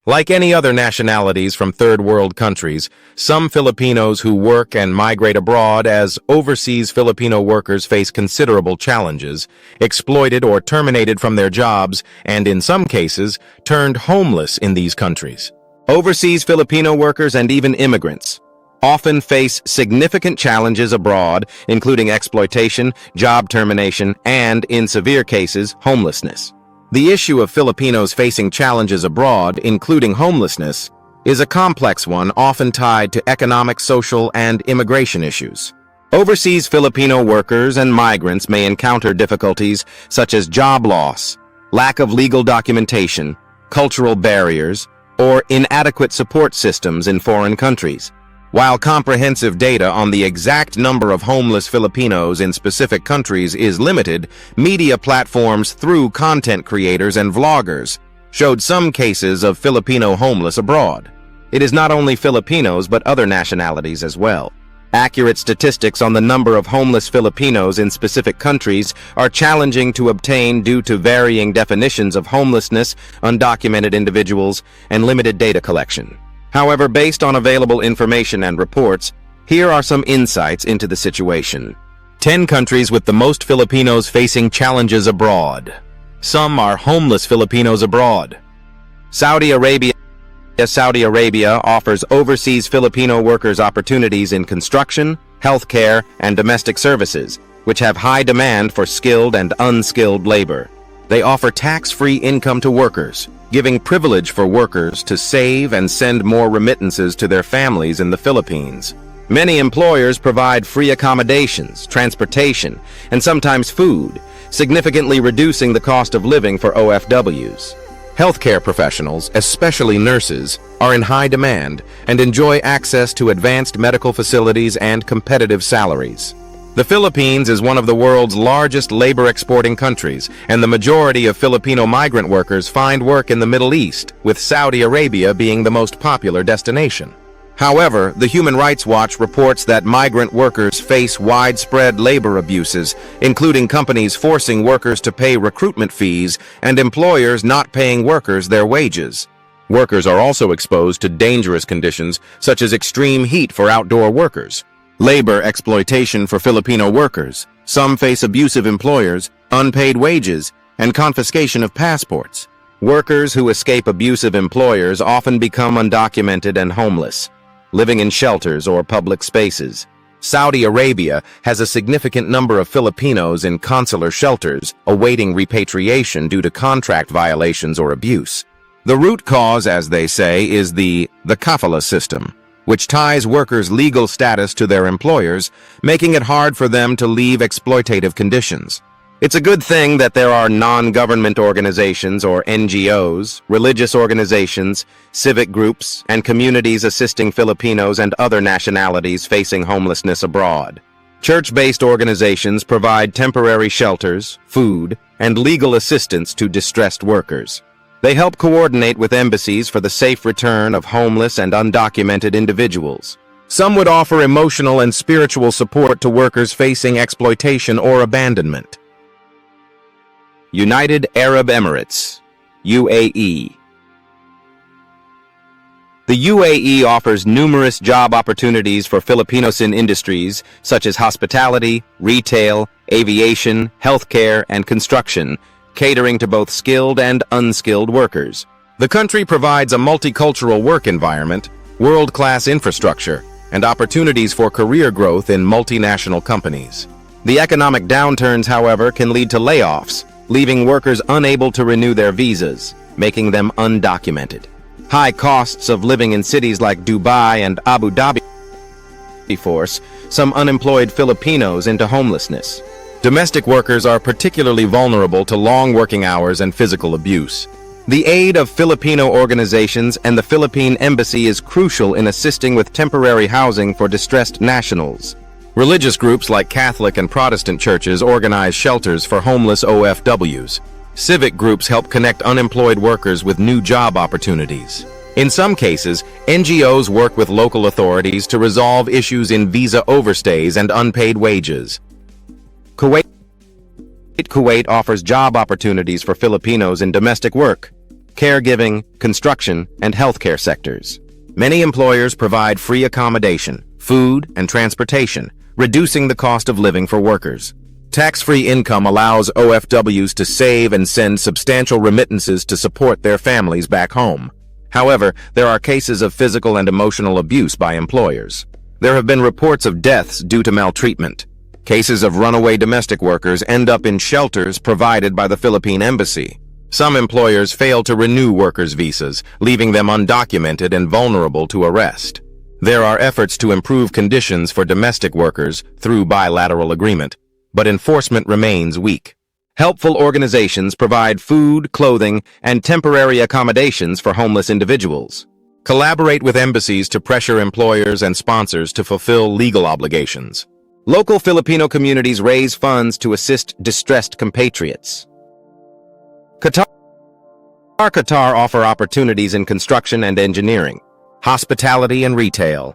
Like any other nationalities from third world countries, some Filipinos who work and migrate abroad as overseas Filipino workers face considerable challenges, exploited or terminated from their jobs, and in some cases, turned homeless in these countries. Overseas Filipino workers and even immigrants often face significant challenges abroad, including exploitation, job termination, and, in severe cases, homelessness. The issue of Filipinos facing challenges abroad, including homelessness, is a complex one often tied to economic, social, and immigration issues. Overseas Filipino workers and migrants may encounter difficulties such as job loss, lack of legal documentation, cultural barriers, or inadequate support systems in foreign countries. While comprehensive data on the exact number of homeless Filipinos in specific countries is limited, media platforms through content creators and vloggers showed some cases of Filipino homeless abroad. It is not only Filipinos but other nationalities as well. Accurate statistics on the number of homeless Filipinos in specific countries are challenging to obtain due to varying definitions of homelessness, undocumented individuals, and limited data collection. However, based on available information and reports, here are some insights into the situation. 10 countries with the most Filipinos facing challenges abroad. Some are homeless Filipinos abroad. Saudi Arabia. Saudi Arabia offers overseas Filipino workers opportunities in construction, healthcare, and domestic services, which have high demand for skilled and unskilled labor. They offer tax-free income to workers, giving privilege for workers to save and send more remittances to their families in the Philippines. Many employers provide free accommodations, transportation, and sometimes food, significantly reducing the cost of living for OFWs. Healthcare professionals, especially nurses, are in high demand and enjoy access to advanced medical facilities and competitive salaries. The Philippines is one of the world's largest labor-exporting countries, and the majority of Filipino migrant workers find work in the Middle East, with Saudi Arabia being the most popular destination. However, the Human Rights Watch reports that migrant workers face widespread labor abuses, including companies forcing workers to pay recruitment fees and employers not paying workers their wages. Workers are also exposed to dangerous conditions, such as extreme heat for outdoor workers. Labor exploitation for Filipino workers. Some face abusive employers, unpaid wages, and confiscation of passports. Workers who escape abusive employers often become undocumented and homeless, living in shelters or public spaces. Saudi Arabia has a significant number of Filipinos in consular shelters awaiting repatriation due to contract violations or abuse. The root cause, as they say, is the kafala system, which ties workers' legal status to their employers, making it hard for them to leave exploitative conditions. It's a good thing that there are non-government organizations or NGOs, religious organizations, civic groups, and communities assisting Filipinos and other nationalities facing homelessness abroad. Church-based organizations provide temporary shelters, food, and legal assistance to distressed workers. They help coordinate with embassies for the safe return of homeless and undocumented individuals. Some would offer emotional and spiritual support to workers facing exploitation or abandonment. United Arab Emirates, UAE. The UAE offers numerous job opportunities for Filipinos in industries such as hospitality, retail, aviation, healthcare, and construction, catering to both skilled and unskilled workers. The country provides a multicultural work environment, world-class infrastructure, and opportunities for career growth in multinational companies. The economic downturns, however, can lead to layoffs, leaving workers unable to renew their visas, making them undocumented. High costs of living in cities like Dubai and Abu Dhabi force some unemployed Filipinos into homelessness. Domestic workers are particularly vulnerable to long working hours and physical abuse. The aid of Filipino organizations and the Philippine Embassy is crucial in assisting with temporary housing for distressed nationals. Religious groups like Catholic and Protestant churches organize shelters for homeless OFWs. Civic groups help connect unemployed workers with new job opportunities. In some cases, NGOs work with local authorities to resolve issues in visa overstays and unpaid wages. Kuwait offers job opportunities for Filipinos in domestic work, caregiving, construction, and healthcare sectors. Many employers provide free accommodation, food, and transportation, reducing the cost of living for workers. Tax-free income allows OFWs to save and send substantial remittances to support their families back home. However, there are cases of physical and emotional abuse by employers. There have been reports of deaths due to maltreatment. Cases of runaway domestic workers end up in shelters provided by the Philippine Embassy. Some employers fail to renew workers' visas, leaving them undocumented and vulnerable to arrest. There are efforts to improve conditions for domestic workers through bilateral agreement, but enforcement remains weak. Helpful organizations provide food, clothing, and temporary accommodations for homeless individuals. Collaborate with embassies to pressure employers and sponsors to fulfill legal obligations. Local Filipino communities raise funds to assist distressed compatriots. Qatar offer opportunities in construction and engineering, hospitality and retail.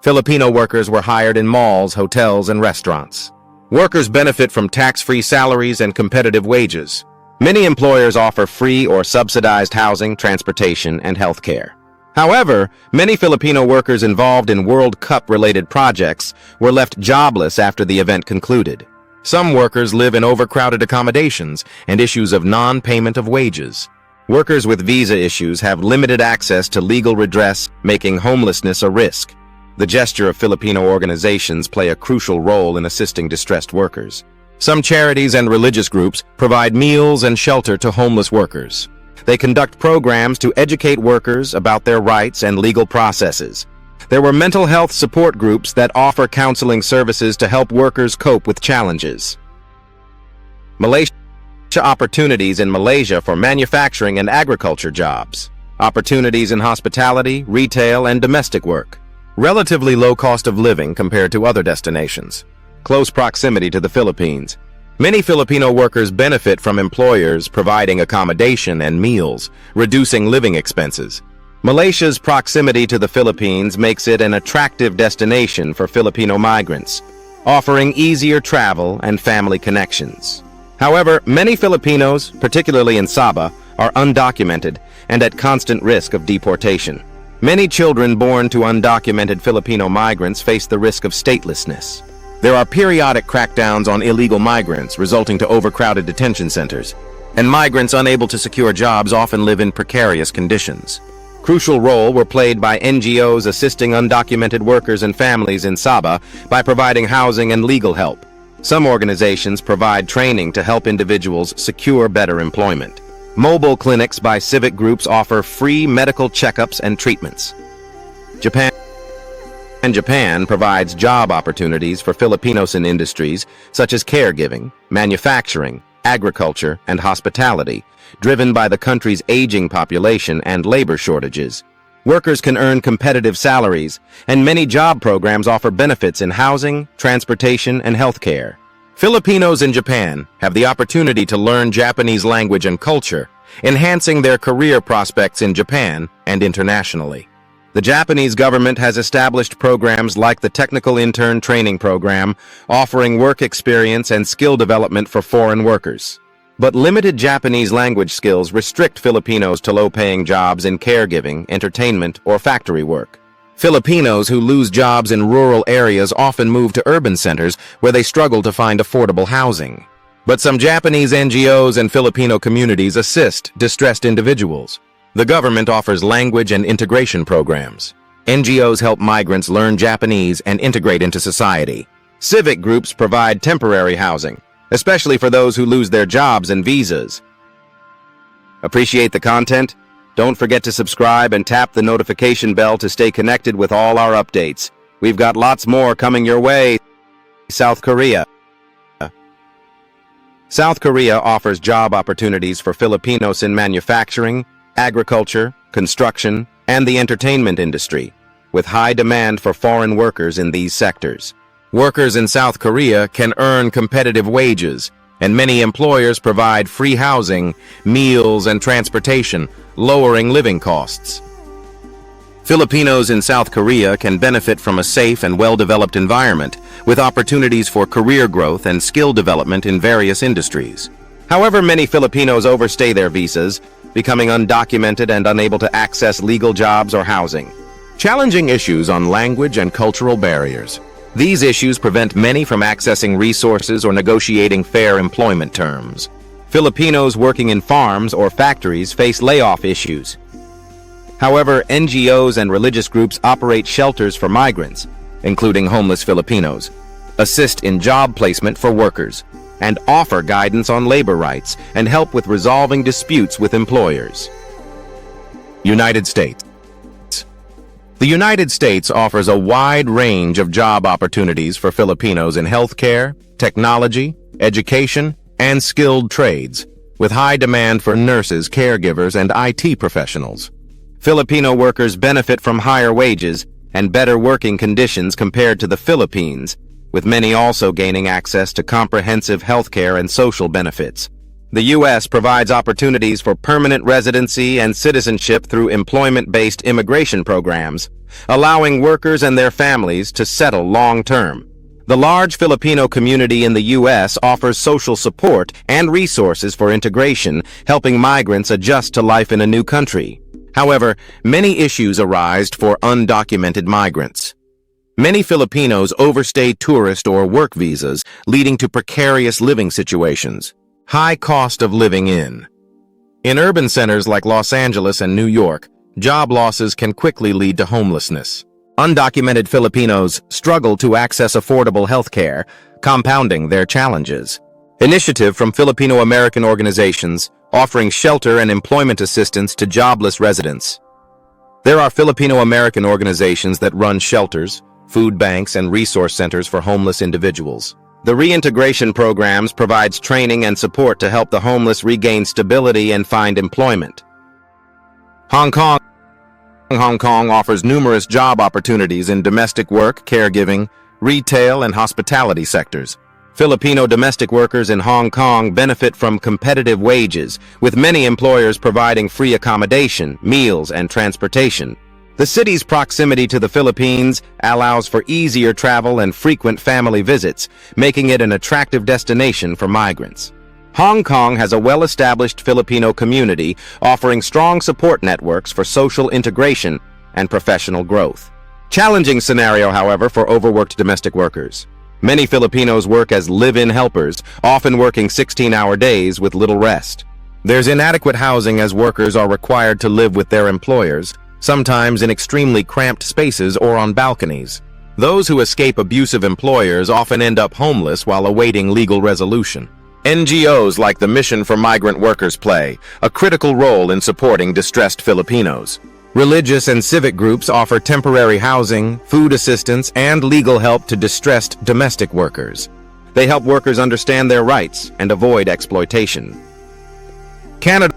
Filipino workers were hired in malls, hotels, and restaurants. Workers benefit from tax-free salaries and competitive wages. Many employers offer free or subsidized housing, transportation, and health care. However, many Filipino workers involved in World Cup-related projects were left jobless after the event concluded. Some workers live in overcrowded accommodations and issues of non-payment of wages. Workers with visa issues have limited access to legal redress, making homelessness a risk. The gesture of Filipino organizations play a crucial role in assisting distressed workers. Some charities and religious groups provide meals and shelter to homeless workers. They conduct programs to educate workers about their rights and legal processes. There were mental health support groups that offer counseling services to help workers cope with challenges. Malaysia opportunities in Malaysia for manufacturing and agriculture jobs. Opportunities in hospitality, retail, and domestic work. Relatively low cost of living compared to other destinations. Close proximity to the Philippines. Many Filipino workers benefit from employers providing accommodation and meals, reducing living expenses. Malaysia's proximity to the Philippines makes it an attractive destination for Filipino migrants, offering easier travel and family connections. However, many Filipinos, particularly in Sabah, are undocumented and at constant risk of deportation. Many children born to undocumented Filipino migrants face the risk of statelessness. There are periodic crackdowns on illegal migrants, resulting to overcrowded detention centers, and migrants unable to secure jobs often live in precarious conditions. Crucial role were played by NGOs assisting undocumented workers and families in Sabah by providing housing and legal help. Some organizations provide training to help individuals secure better employment. Mobile clinics by civic groups offer free medical checkups and treatments. Japan provides job opportunities for Filipinos in industries such as caregiving, manufacturing, agriculture, and hospitality, driven by the country's aging population and labor shortages. Workers can earn competitive salaries, and many job programs offer benefits in housing, transportation, and healthcare. Filipinos in Japan have the opportunity to learn Japanese language and culture, enhancing their career prospects in Japan and internationally. The Japanese government has established programs like the Technical Intern Training Program, offering work experience and skill development for foreign workers. But limited Japanese language skills restrict Filipinos to low-paying jobs in caregiving, entertainment, or factory work. Filipinos who lose jobs in rural areas often move to urban centers where they struggle to find affordable housing. But some Japanese NGOs and Filipino communities assist distressed individuals. The government offers language and integration programs. NGOs help migrants learn Japanese and integrate into society. Civic groups provide temporary housing, especially for those who lose their jobs and visas. Appreciate the content? Don't forget to subscribe and tap the notification bell to stay connected with all our updates. We've got lots more coming your way. South Korea. South Korea offers job opportunities for Filipinos in manufacturing, agriculture, construction, and the entertainment industry, with high demand for foreign workers in these sectors. Workers in South Korea can earn competitive wages, and many employers provide free housing, meals, and transportation, lowering living costs. Filipinos in South Korea can benefit from a safe and well-developed environment, with opportunities for career growth and skill development in various industries. However, many Filipinos overstay their visas, becoming undocumented and unable to access legal jobs or housing. Challenging issues on language and cultural barriers. These issues prevent many from accessing resources or negotiating fair employment terms. Filipinos working in farms or factories face layoff issues. However, NGOs and religious groups operate shelters for migrants, including homeless Filipinos, assist in job placement for workers, and offer guidance on labor rights and help with resolving disputes with employers. United States. The United States offers a wide range of job opportunities for Filipinos in healthcare, technology, education, and skilled trades, with high demand for nurses, caregivers, and IT professionals. Filipino workers benefit from higher wages and better working conditions compared to the Philippines, with many also gaining access to comprehensive healthcare and social benefits. The U.S. provides opportunities for permanent residency and citizenship through employment-based immigration programs, allowing workers and their families to settle long-term. The large Filipino community in the U.S. offers social support and resources for integration, helping migrants adjust to life in a new country. However, many issues arise for undocumented migrants. Many Filipinos overstay tourist or work visas, leading to precarious living situations. High cost of living in urban centers like Los Angeles and New York, job losses can quickly lead to homelessness. Undocumented Filipinos struggle to access affordable health care, compounding their challenges. Initiative from Filipino-American organizations offering shelter and employment assistance to jobless residents. There are Filipino-American organizations that run shelters, food banks, and resource centers for homeless individuals. The reintegration programs provides training and support to help the homeless regain stability and find employment. Hong Kong offers numerous job opportunities in domestic work, caregiving, retail, and hospitality sectors. Filipino domestic workers in Hong Kong benefit from competitive wages, with many employers providing free accommodation, meals, and transportation. The city's proximity to the Philippines allows for easier travel and frequent family visits, making it an attractive destination for migrants. Hong Kong has a well-established Filipino community, offering strong support networks for social integration and professional growth. Challenging scenario, however, for overworked domestic workers. Many Filipinos work as live-in helpers, often working 16-hour days with little rest. There's inadequate housing as workers are required to live with their employers, sometimes in extremely cramped spaces or on balconies. Those who escape abusive employers often end up homeless while awaiting legal resolution. NGOs like the Mission for Migrant Workers play a critical role in supporting distressed Filipinos. Religious and civic groups offer temporary housing, food assistance, and legal help to distressed domestic workers. They help workers understand their rights and avoid exploitation. Canada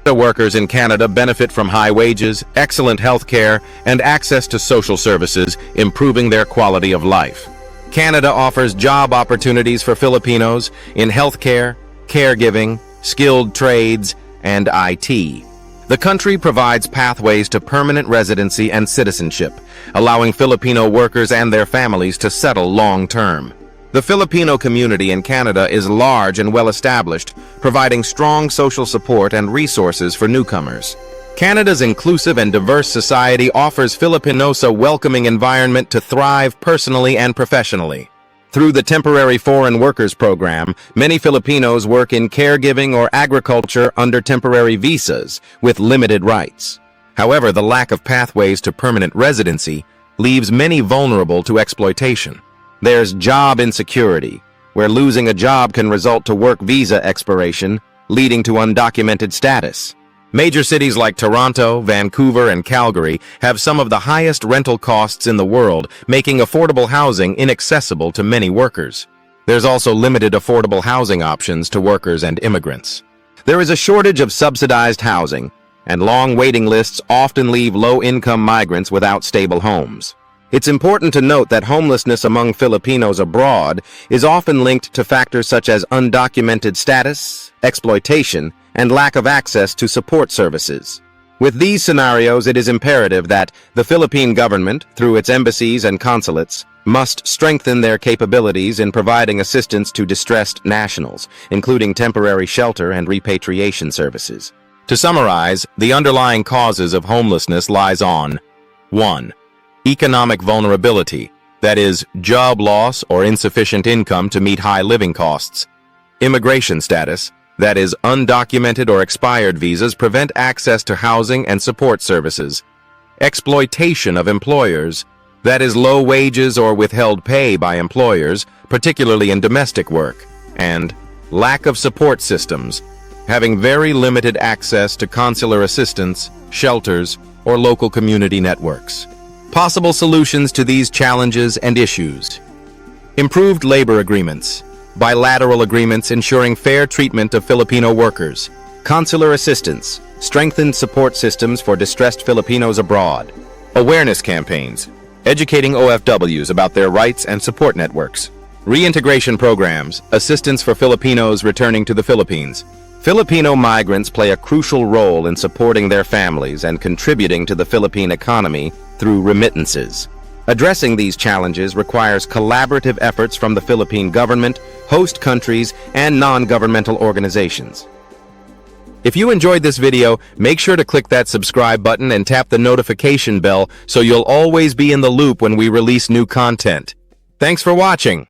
workers in Canada benefit from high wages, excellent health care, and access to social services, improving their quality of life. Canada offers job opportunities for Filipinos in healthcare, caregiving, skilled trades, and IT. The country provides pathways to permanent residency and citizenship, allowing Filipino workers and their families to settle long-term. The Filipino community in Canada is large and well-established, providing strong social support and resources for newcomers. Canada's inclusive and diverse society offers Filipinos a welcoming environment to thrive personally and professionally. Through the Temporary Foreign Workers Program, many Filipinos work in caregiving or agriculture under temporary visas with limited rights. However, the lack of pathways to permanent residency leaves many vulnerable to exploitation. There's job insecurity, where losing a job can result to work visa expiration, leading to undocumented status. Major cities like Toronto, Vancouver, and Calgary have some of the highest rental costs in the world, making affordable housing inaccessible to many workers. There's also limited affordable housing options to workers and immigrants. There is a shortage of subsidized housing, and long waiting lists often leave low-income migrants without stable homes. It's important to note that homelessness among Filipinos abroad is often linked to factors such as undocumented status, exploitation, and lack of access to support services. With these scenarios, it is imperative that the Philippine government, through its embassies and consulates, must strengthen their capabilities in providing assistance to distressed nationals, including temporary shelter and repatriation services. To summarize, the underlying causes of homelessness lies on 1. Economic vulnerability, that is, job loss or insufficient income to meet high living costs. Immigration status, that is, undocumented or expired visas prevent access to housing and support services. Exploitation of employers, that is, low wages or withheld pay by employers, particularly in domestic work. And lack of support systems, having very limited access to consular assistance, shelters, or local community networks. Possible solutions to these challenges and issues. Improved labor agreements, bilateral agreements ensuring fair treatment of Filipino workers, consular assistance, strengthened support systems for distressed Filipinos abroad, awareness campaigns, educating OFWs about their rights and support networks, reintegration programs, assistance for Filipinos returning to the Philippines. Filipino migrants play a crucial role in supporting their families and contributing to the Philippine economy through remittances. Addressing these challenges requires collaborative efforts from the Philippine government, host countries, and non-governmental organizations. If you enjoyed this video, make sure to click that subscribe button and tap the notification bell so you'll always be in the loop when we release new content. Thanks for watching.